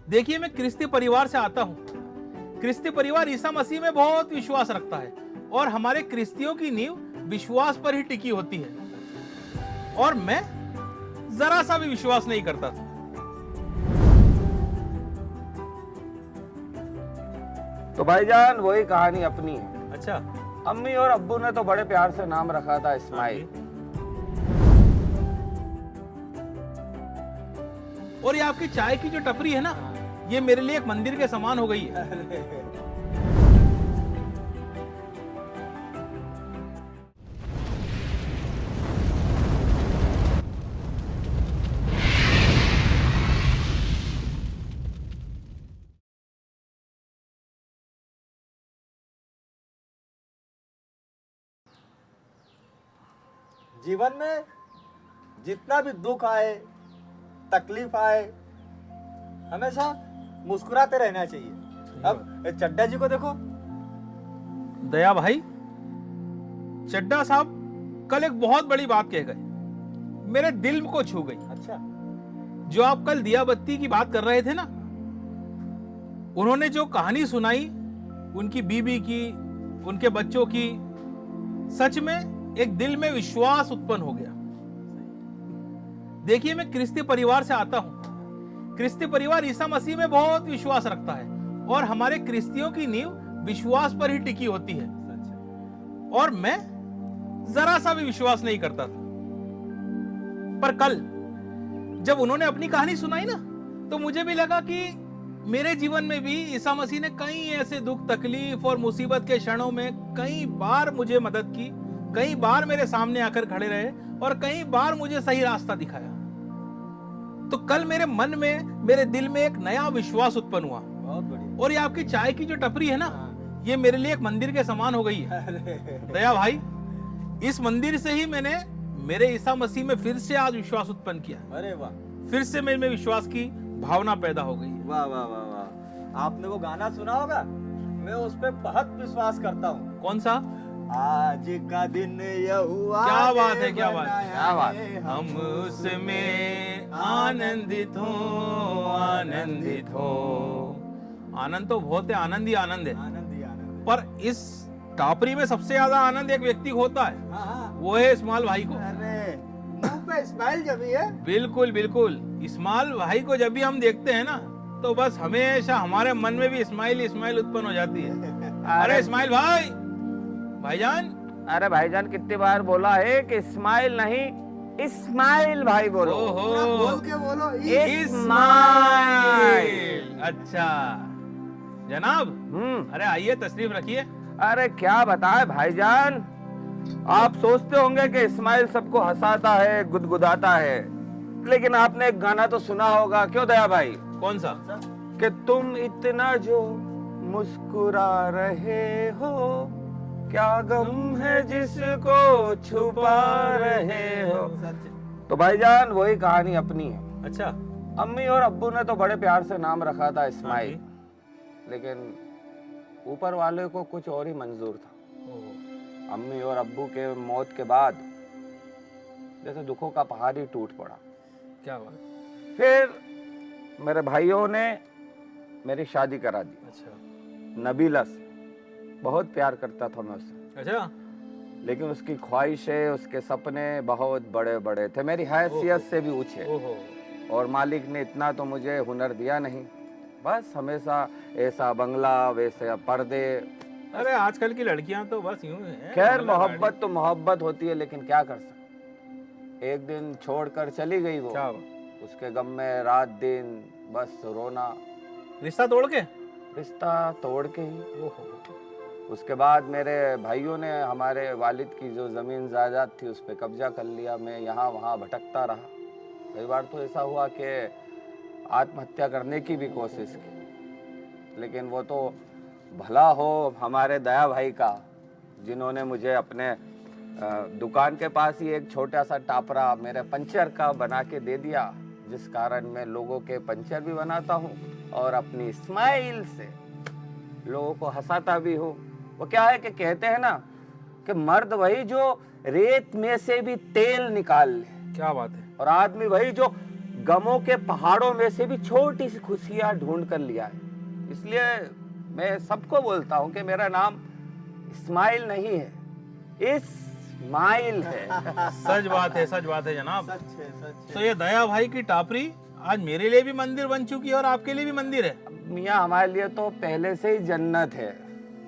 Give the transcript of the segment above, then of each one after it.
देखिए, मैं क्रिस्ती परिवार से आता हूँ। क्रिस्ती परिवार ईसा मसीह में बहुत विश्वास रखता है और हमारे क्रिस्तियों की नींव विश्वास पर ही टिकी होती है। और मैं जरा सा भी विश्वास नहीं करता था। तो भाईजान वही कहानी अपनी है। अच्छा। अम्मी और अब्बू ने तो बड़े प्यार से नाम रखा था इस्माइल। और ये आपकी चाय की जो टपरी है ना, ये मेरे लिए एक मंदिर के समान हो गई है। जीवन में जितना भी दुख आए, तकलीफ आए, हमेशा मुस्कुराते रहना चाहिए। अब चड्डा जी को देखो। दया भाई, चड्डा साहब कल एक बहुत बड़ी बात कह गए, मेरे दिल को छू गई। अच्छा। जो आप कल दिया बत्ती की बात कर रहे थे ना, उन्होंने जो कहानी सुनाई उनकी बीबी की, उनके बच्चों की, सच में एक दिल में विश्वास उत्पन्न हो गया। देखिए, मैं क्रिस्ती परिवार से आता हूं। क्रिस्ती परिवार ईसा मसीह में बहुत विश्वास रखता है और हमारे क्रिस्तियों की नींव विश्वास पर ही टिकी होती है। और मैं जरा सा भी विश्वास नहीं करता था। पर कल जब उन्होंने अपनी कहानी सुनाई ना, तो मुझे भी लगा कि मेरे जीवन में भी ईसा मसीह ने कई ऐसे दुख, तकलीफ और मुसीबत के क्षणों में कई बार मुझे मदद की, कई बार मेरे सामने आकर खड़े रहे और कई बार मुझे सही रास्ता दिखाया। तो कल मेरे मन में, मेरे दिल में एक नया विश्वास उत्पन्न हुआ। बहुत बढ़िया। और ये आपकी चाय की जो टपरी है ना, ये मेरे लिए एक मंदिर के समान हो गई है। दया भाई, इस मंदिर से ही मैंने मेरे ईसा मसीह में फिर से आज विश्वास उत्पन्न किया। अरे वाह, फिर से मेरे में विश्वास की भावना पैदा हो गई है। वाह वाह वाह वाह। आपने वो गाना सुना होगा, मैं उस पे बहुत विश्वास करता हूँ। कौन सा? आज का दिन यहोवा क्या बात ने है, क्या बात है, बनाया क्या बात है, हम उसमें आनंदित हो, आनंदित हो। आनंद तो बहुत है, आनंद ही आनंद है। आनंद ही आनंद है। पर इस टापरी में सबसे ज्यादा आनंद एक व्यक्ति को होता है, हाँ हाँ। वो है इस्माइल भाई को। अरे मुंह पे स्माइल जमी है। बिल्कुल बिल्कुल। इस्माइल भाई को जब भी हम देखते हैं ना, तो बस हमेशा हमारे मन में भी इस्माइल इस्माइल उत्पन्न हो जाती है। अरे इस्माइल भाई, भाईजान। अरे भाईजान कितनी बार बोला है कि इस्माइल नहीं इस्माइल भाई बोलो। पूरा ओहो, बोल के बोलो। इस्माइल। अच्छा जनाब, अरे आइए, तशरीफ रखिए। अरे क्या बताए भाईजान, आप सोचते होंगे कि इस्माइल सबको हंसाता है, गुदगुदाता है, लेकिन आपने एक गाना तो सुना होगा, क्यों दया भाई? कौन सा? कि तुम इतना जो मुस्कुरा रहे हो, क्या गम है जिसको छुपा रहे हो। तो भाईजान वही कहानी अपनी है। अच्छा। अम्मी और अब्बू ने तो बड़े प्यार से नाम रखा था इस्माइल, लेकिन ऊपर वाले को कुछ और ही मंजूर था। अम्मी और अब्बू के मौत के बाद जैसे दुखों का पहाड़ ही टूट पड़ा। क्या बात। फिर मेरे भाइयों ने मेरी शादी करा दी अच्छा। नबीला से। बहुत प्यार करता था मैं उससे, अच्छा। लेकिन उसकी ख्वाहिशें, उसके सपने बहुत बड़े बड़े थे, मेरी हैसियत से भी ऊंचे। ओहो। और मालिक ने इतना तो मुझे हुनर दिया नहीं, बस हमेशा ऐसा बंगला, वैसे पर्दे। अरे आजकल की लड़कियां तो बस यूं हैं। खैर बंगला मोहब्बत तो मोहब्बत होती है, लेकिन क्या कर सकते। एक दिन छोड़कर चली गई वो। क्या? उसके गम में रात दिन बस रोना। रिश्ता तोड़ के? रिश्ता तोड़ के ही। ओहो। उसके बाद मेरे भाइयों ने हमारे वालिद की जो ज़मीन जायदाद थी उस पर कब्जा कर लिया। मैं यहाँ वहाँ भटकता रहा। कई बार तो ऐसा हुआ कि आत्महत्या करने की भी कोशिश की, लेकिन वो तो भला हो हमारे दया भाई का, जिन्होंने मुझे अपने दुकान के पास ही एक छोटा सा टापरा मेरे पंचर का बना के दे दिया, जिस कारण मैं लोगों के पंचर भी बनाता हूँ और अपनी स्माइल से लोगों को हंसाता भी हूँ। वो क्या है कि कहते हैं ना कि मर्द वही जो रेत में से भी तेल निकाल ले, क्या बात है। और आदमी वही जो गमों के पहाड़ों में से भी छोटी सी खुशियां ढूंढ कर लिया है। इसलिए मैं सबको बोलता हूं कि मेरा नाम इस्माइल नहीं है, इस्माइल है। सच बात है, सच बात है जनाब। सच है, सच तो है। ये दया भाई की टापरी आज मेरे लिए भी मंदिर बन चुकी है और आपके लिए भी मंदिर है। मियाँ हमारे लिए तो पहले से ही जन्नत है।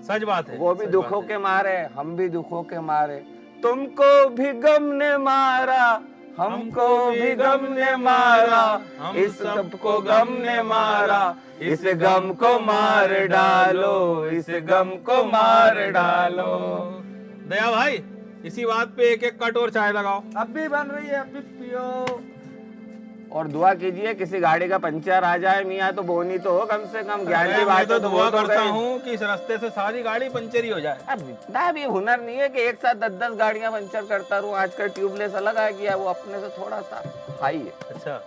सच बात है। वो भी सच दुखों बात के मारे, हम भी दुखों के मारे। तुमको भी गम ने मारा, हमको भी गम ने मारा, इस सबको गम ने मारा, इस गम को मार डालो, इस गम को मार डालो। है। दया भाई इसी बात पे एक एक कट और चाय लगाओ। अब भी बन रही है, अब भी पियो। और दुआ कीजिए किसी गाड़ी का पंचर आ जाए मियाँ तो बोनी तो हो कम से कम। ज्ञान की मैं बात तो है दुआ वो तो करता गई। हूँ कि इस रास्ते से सारी गाड़ी पंचर ही हो जाए। अब इतना भी हुनर नहीं है कि एक साथ 10-10 गाड़ियां पंचर करता रहूं। आजकल ट्यूबलेस अलग आ गया, वो अपने से थोड़ा सा हाई है। अच्छा